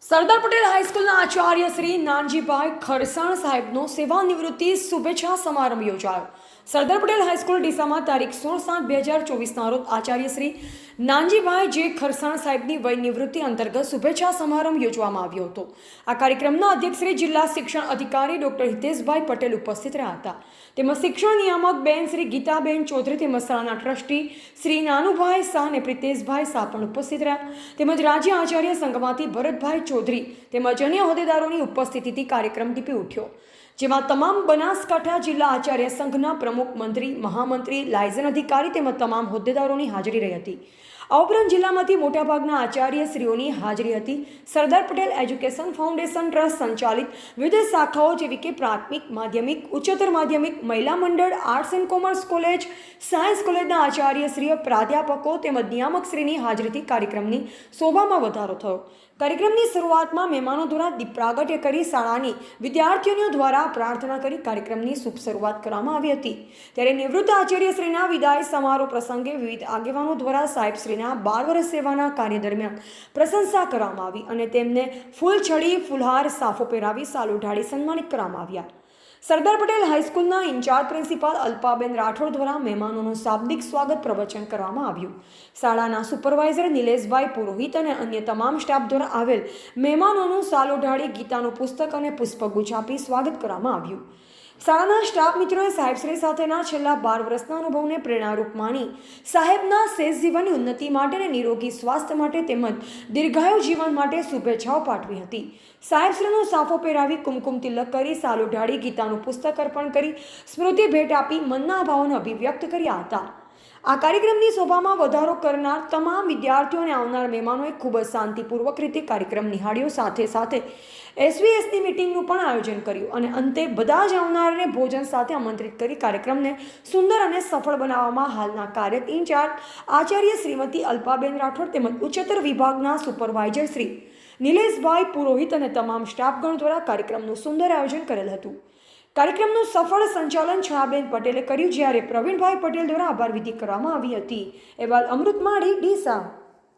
સરદાર પટેલ હાઈસ્કૂલના આચાર્ય શ્રી નાનજીભાઈ ખરસાણ સાહેબનો સેવાનિવૃત્તિ શુભેચ્છા સમારંભ યોજાયો. સરદાર પટેલ હાઈસ્કૂલ ડીસામાં તારીખ 16/7/2024 રોજ આચાર્ય શ્રી નાનજીભાઈ જે ખરસાણ સાહેબની વય નિવૃત્તિ અંતર્ગત શુભેચ્છા સમારંભ યોજવામાં આવ્યો હતો. આ કાર્યક્રમના અધ્યક્ષ શ્રી જિલ્લા શિક્ષણ અધિકારી ડોક્ટર હિતેશભાઈ પટેલ ઉપસ્થિત રહ્યા હતા. તેમજ શિક્ષણ નિયામક બેન શ્રી ગીતાબેન ચૌધરી તેમજ શાળાના ટ્રસ્ટી શ્રી નાનુભાઈ શાહ અને પ્રિતેશભાઈ શાહ પણ ઉપસ્થિત રહ્યા. તેમજ રાજ્ય આચાર્ય સંઘમાંથી ભરતભાઈ ચૌધરી તેમજ અન્ય હોદ્દેદારોની ઉપસ્થિતિથી કાર્યક્રમ દીપી ઉઠ્યો, જેમાં તમામ બનાસકાંઠા જિલ્લા આચાર્ય સંઘના પ્રમુખ, મંત્રી, મહામંત્રી, લાયઝન અધિકારી તેમજ તમામ હોદ્દેદારોની હાજરી રહી હતી. આ ઉપરાંત જિલ્લામાંથી મોટાભાગના આચાર્યશ્રીઓની હાજરી હતી. Sardar Patel education foundation trust સંચાલિત વિવિધ શાખાઓ જેવી કે પ્રાથમિક, માધ્યમિક, ઉચ્ચતર માધ્યમિક, મહિલા મંડળ, arts and commerce college, science કોલેજના આચાર્યશ્રીઓ, પ્રાધ્યાપકો તેમજ નિયામકશ્રીની હાજરીથી કાર્યક્રમની શોભામાં વધારો થયો. કાર્યક્રમની શરૂઆતમાં મહેમાનો દ્વારા દીપ પ્રાગટ્ય કરી શાળાની વિદ્યાર્થીઓ દ્વારા પ્રાર્થના કરી કાર્યક્રમની શુભ શરૂઆત કરવામાં આવી હતી. ત્યારે નિવૃત્ત આચાર્યશ્રીના વિદાય સમારોહ પ્રસંગે વિવિધ આગેવાનો દ્વારા સાહેબશ્રીના 12 વર્ષ સેવાના કાર્ય દરમિયાન પ્રશંસા કરવામાં આવી અને તેમને ફૂલછડી, ફુલહાર, સાફો પહેરાવી સાલ ઓઢાડી સન્માનિત કરવામાં આવ્યા. સરદાર પટેલ હાઈસ્કૂલના ઇન્ચાર્જ પ્રિન્સિપાલ અલ્પાબેન રાઠોડ દ્વારા મહેમાનોનું શાબ્દિક સ્વાગત પ્રવચન કરવામાં આવ્યું. શાળાના સુપરવાઇઝર નિલેશભાઈ પુરોહિત અને અન્ય તમામ સ્ટાફ દ્વારા આવેલ મહેમાનોનું સાલ ઓઢાડી ગીતાનું પુસ્તક અને પુષ્પગુચ્છ આપી સ્વાગત કરવામાં આવ્યું. શાળાના સ્ટાફ મિત્રોએ સાહેબશ્રી સાથેના છેલ્લા 12 વર્ષના અનુભવને પ્રેરણારૂપ માની સાહેબના શેષ જીવનની ઉન્નતિ માટે અને નિરોગી સ્વાસ્થ્ય માટે તેમજ દીર્ઘાયુ જીવન માટે શુભેચ્છાઓ પાઠવી હતી. સાહેબશ્રીનો સાફો પહેરાવી કુમકુમ તિલક કરી સાલ ઓઢાડી ગીતાનું પુસ્તક અર્પણ કરી સ્મૃતિ ભેટ આપી મનના ભાવોને અભિવ્યક્ત કર્યા હતા. આ કાર્યક્રમની શોભામાં વધારો કરનાર તમામ વિદ્યાર્થીઓ અને આવનાર મહેમાનોએ ખૂબ જ શાંતિપૂર્વક રીતે કાર્યક્રમ નિહાળ્યો. સાથે એસવીએસની મિટિંગનું પણ આયોજન કર્યું અને અંતે બધા જ આવનારને ભોજન સાથે આમંત્રિત કરી કાર્યક્રમને સુંદર અને સફળ બનાવવામાં હાલના કાર્યરત ઇન્ચાર્જ આચાર્ય શ્રીમતી અલ્પાબેન રાઠોડ તેમજ ઉચ્ચતર વિભાગના સુપરવાઇઝર શ્રી નિલેશભાઈ પુરોહિત અને તમામ સ્ટાફગણ દ્વારા કાર્યક્રમનું સુંદર આયોજન કરેલ હતું. કાર્યક્રમનું સફળ સંચાલન છાયાબેન પટેલે કર્યું, જ્યારે પ્રવીણભાઈ પટેલ દ્વારા આભાર વિધિ કરવામાં આવી હતી. અહેવાલ અમૃત માળી, ડીસા.